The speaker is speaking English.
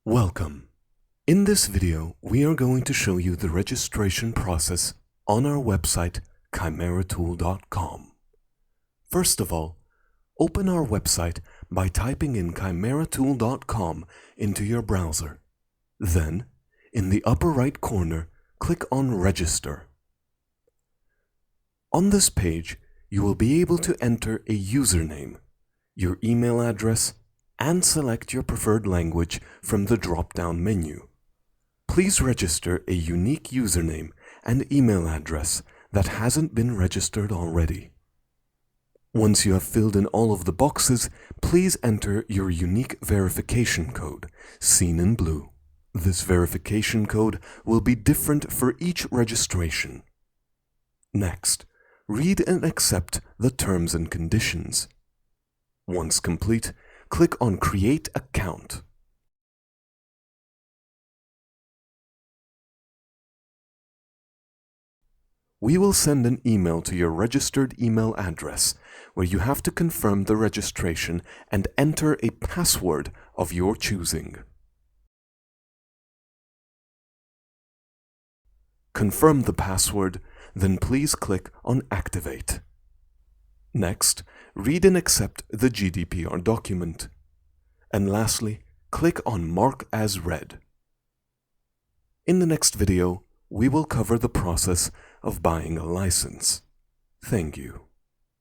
Welcome. In this video, we are going to show you the registration process on our website, ChimeraTool.com. First of all, open our website by typing in ChimeraTool.com into your browser. Then, in the upper right corner, click on Register. On this page, you will be able to enter a username, your email address, and select your preferred language from the drop-down menu. Please register a unique username and email address that hasn't been registered already. Once you have filled in all of the boxes, please enter your unique verification code, seen in blue. This verification code will be different for each registration. Next, read and accept the terms and conditions. Once complete, click on Create Account. We will send an email to your registered email address where you have to confirm the registration and enter a password of your choosing. Confirm the password, then please click on Activate. Next, read and accept the GDPR document. And lastly, click on Mark as Read. In the next video, we will cover the process of buying a license. Thank you.